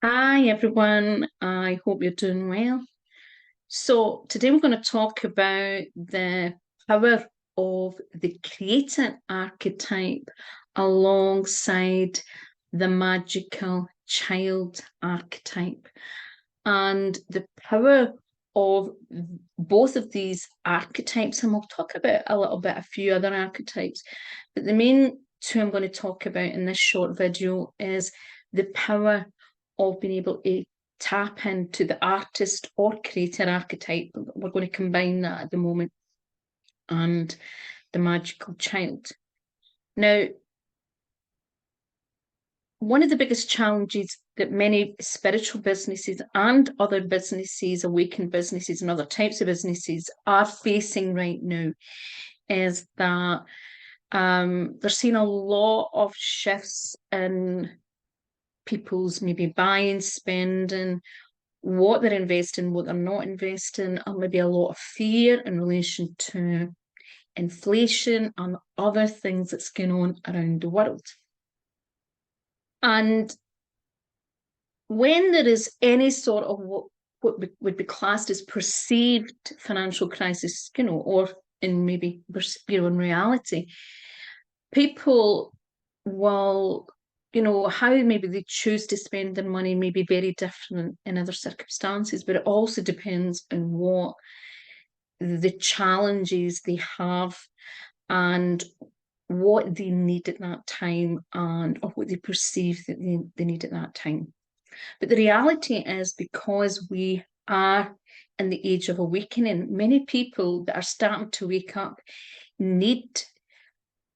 Hi everyone, I hope you're doing well. So, today we're going to talk about the power of the creator archetype alongside the magical child archetype and the power of both of these archetypes. And we'll talk about a few other archetypes, but the main two I'm going to talk about in this short video is the power of being able to tap into the artist or creator archetype. We're going to combine that at the moment, and the magical child. Now, one of the biggest challenges that many spiritual businesses and other businesses, awakened businesses and other types of businesses are facing right now is that they're seeing a lot of shifts in people's maybe buying, spending, what they're investing, what they're not investing, and maybe a lot of fear in relation to inflation and other things that's going on around the world. And when there is any sort of what would be classed as perceived financial crisis, or in maybe, in reality, people will, how maybe they choose to spend their money may be very different in other circumstances, but it also depends on what the challenges they have and what they need at that time and or what they perceive that they need at that time. But the reality is, because we are in the age of awakening, many people that are starting to wake up need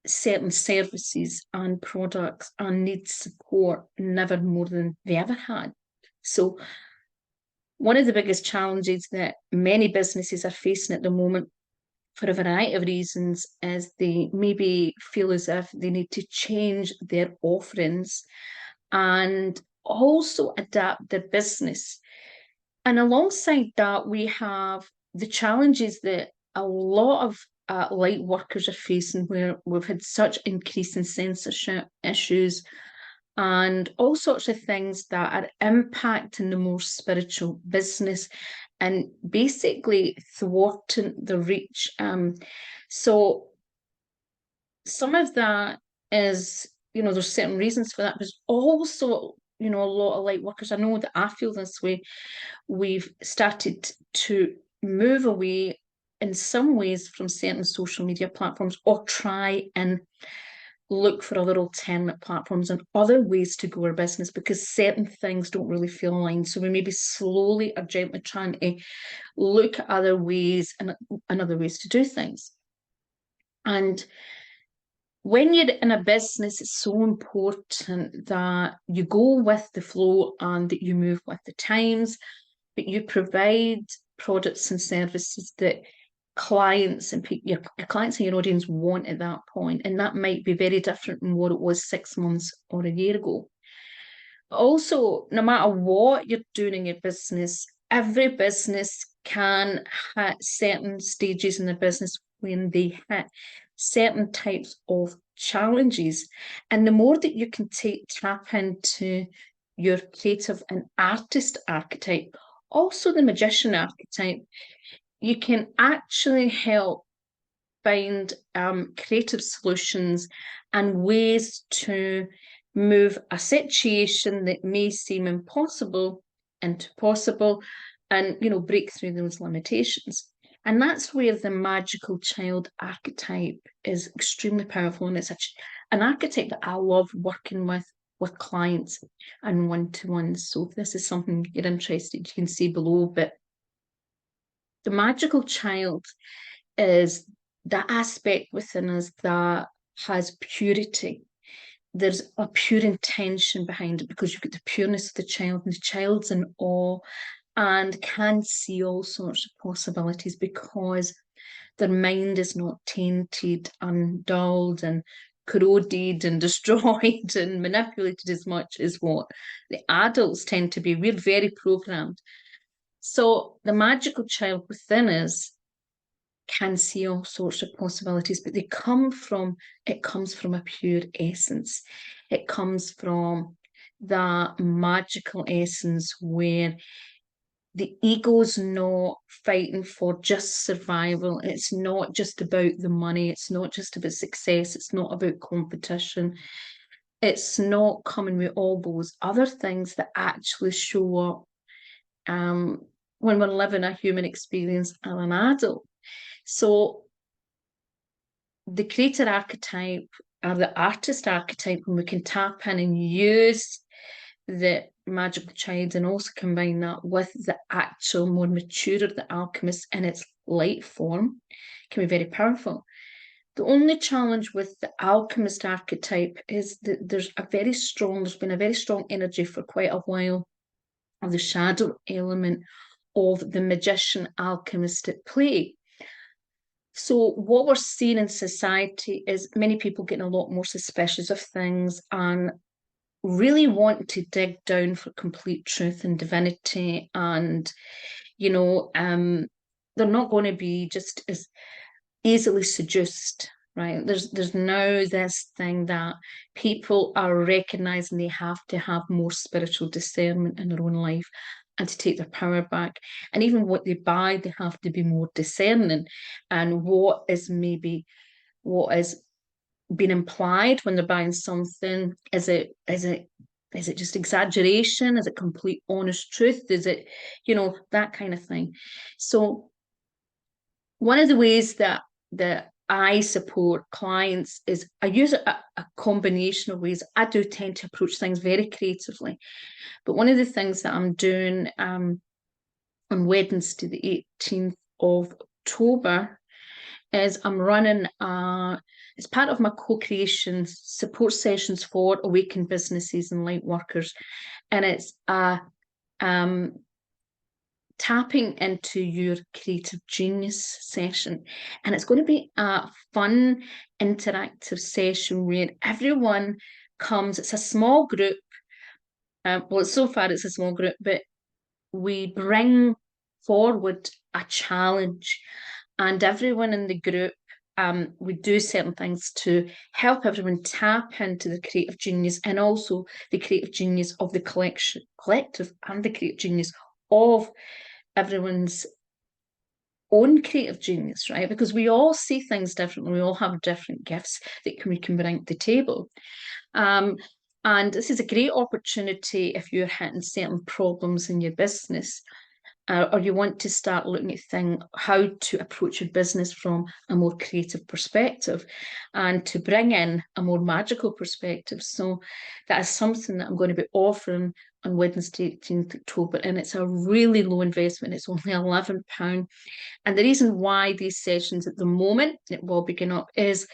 certain services and products and need support never more than they ever had. So one of the biggest challenges that many businesses are facing at the moment, for a variety of reasons, is they maybe feel as if they need to change their offerings and also adapt their business. And alongside that, we have the challenges that a lot of light workers are facing, where we've had such increase in censorship issues and all sorts of things that are impacting the more spiritual business and basically thwarting the reach. So some of that is, there's certain reasons for that. There's also, a lot of light workers. I know that I feel this way. We've started to move away in some ways from certain social media platforms, or try and look for other alternate platforms and other ways to grow our business, because certain things don't really feel aligned. So we maybe slowly or gently trying to look at other ways and other ways to do things. And when you're in a business, it's so important that you go with the flow and that you move with the times, but you provide products and services that clients and your clients and your audience want at that point. And that might be very different from what it was 6 months or a year ago. Also, no matter what you're doing in your business, every business can hit certain stages in their business when they hit certain types of challenges. And the more that you can tap into your creative and artist archetype, also the magician archetype, you can actually help find creative solutions and ways to move a situation that may seem impossible into possible, and break through those limitations. And that's where the magical child archetype is extremely powerful, and it's an archetype that I love working with clients and one-to-ones. So if this is something you're interested, you can see below. But the magical child is the aspect within us that has purity. There's a pure intention behind it, because you've got the pureness of the child, and the child's in awe and can see all sorts of possibilities, because their mind is not tainted and dulled and corroded and destroyed and manipulated as much as what the adults tend to be. We're very programmed. So the magical child within us can see all sorts of possibilities, but it comes from a pure essence. It comes from that magical essence where the ego's not fighting for just survival. It's not just about the money. It's not just about success. It's not about competition. It's not coming with all those other things that actually show up when we're living a human experience as an adult. So the creator archetype or the artist archetype, when we can tap in and use the magical child and also combine that with the actual more mature the alchemist in its light form, can be very powerful. The only challenge with the alchemist archetype is that there's been a very strong energy for quite a while of the shadow element of the magician alchemist at play. So what we're seeing in society is many people getting a lot more suspicious of things and really want to dig down for complete truth and divinity. And, they're not going to be just as easily seduced, right? There's now this thing that people are recognizing they have to have more spiritual discernment in their own life and to take their power back. And even what they buy, they have to be more discerning. And what is being implied when they're buying something? Is it just exaggeration? Is it complete honest truth? Is it, that kind of thing? So one of the ways that I support clients is I use a combination of ways. I do tend to approach things very creatively, but one of the things that I'm doing on Wednesday, the 18th of October, is I'm running it's part of my co-creation support sessions for Awaken businesses and light workers, and it's a tapping into your creative genius session. And it's going to be a fun, interactive session where everyone comes. It's a small group. So far it's a small group, but we bring forward a challenge, and everyone in the group, we do certain things to help everyone tap into the creative genius and also the creative genius of the collective and the creative genius of everyone's own creative genius, right? Because we all see things differently. We all have different gifts that we can bring to the table. And this is a great opportunity if you're hitting certain problems in your business, or you want to start looking at how to approach your business from a more creative perspective and to bring in a more magical perspective. So that is something that I'm going to be offering on Wednesday, 18th October, and it's a really low investment. It's only £11. And the reason why these sessions at the moment, it will begin up, is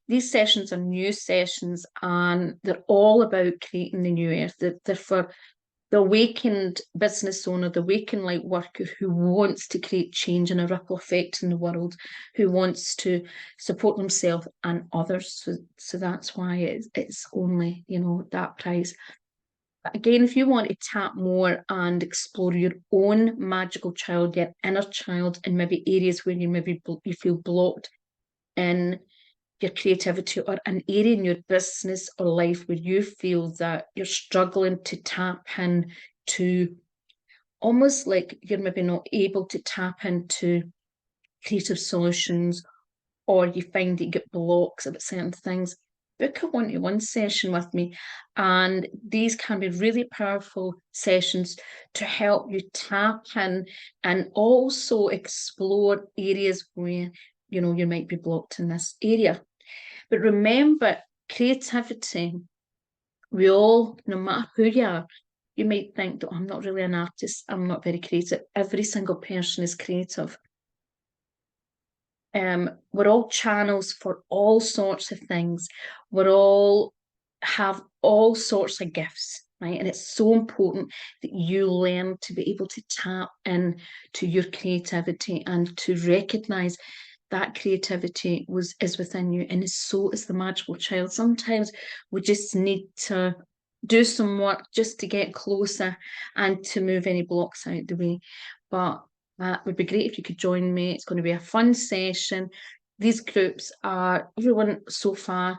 these sessions are new sessions and they're all about creating the new earth. They're for the awakened business owner, the awakened light worker who wants to create change and a ripple effect in the world, who wants to support themselves and others. So that's why it's only, that price. But again, if you want to tap more and explore your own magical child, your inner child, in maybe areas where you feel blocked in your creativity, or an area in your business or life where you feel that you're struggling to tap in to, almost like you're maybe not able to tap into creative solutions, or you find that you get blocks about certain things, book a one-to-one session with me. And these can be really powerful sessions to help you tap in and also explore areas where, you might be blocked in this area. But remember, creativity, we all, no matter who you are, you might think that I'm not really an artist, I'm not very creative. Every single person is creative. We're all channels for all sorts of things. We all have all sorts of gifts, right? And it's so important that you learn to be able to tap in to your creativity and to recognize that creativity is within you, and so is the magical child. Sometimes we just need to do some work just to get closer and to move any blocks out the way. But that would be great if you could join me. It's going to be a fun session. These groups everyone so far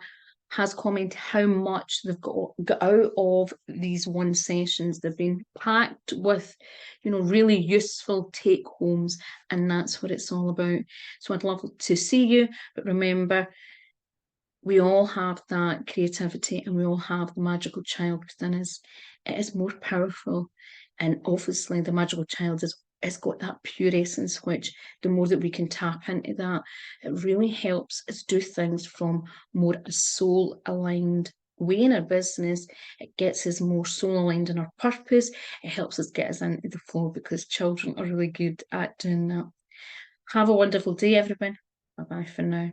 has commented how much they've got out of these one sessions. They've been packed with, really useful take homes, and that's what it's all about. So I'd love to see you, but remember, we all have that creativity and we all have the magical child within us. It is more powerful, and obviously the magical child has got that pure essence, which the more that we can tap into that, it really helps us do things from more a soul aligned way in our business. It gets us more soul aligned in our purpose. It helps us get us into the flow, because children are really good at doing that. Have a wonderful day, everyone. Bye bye for now.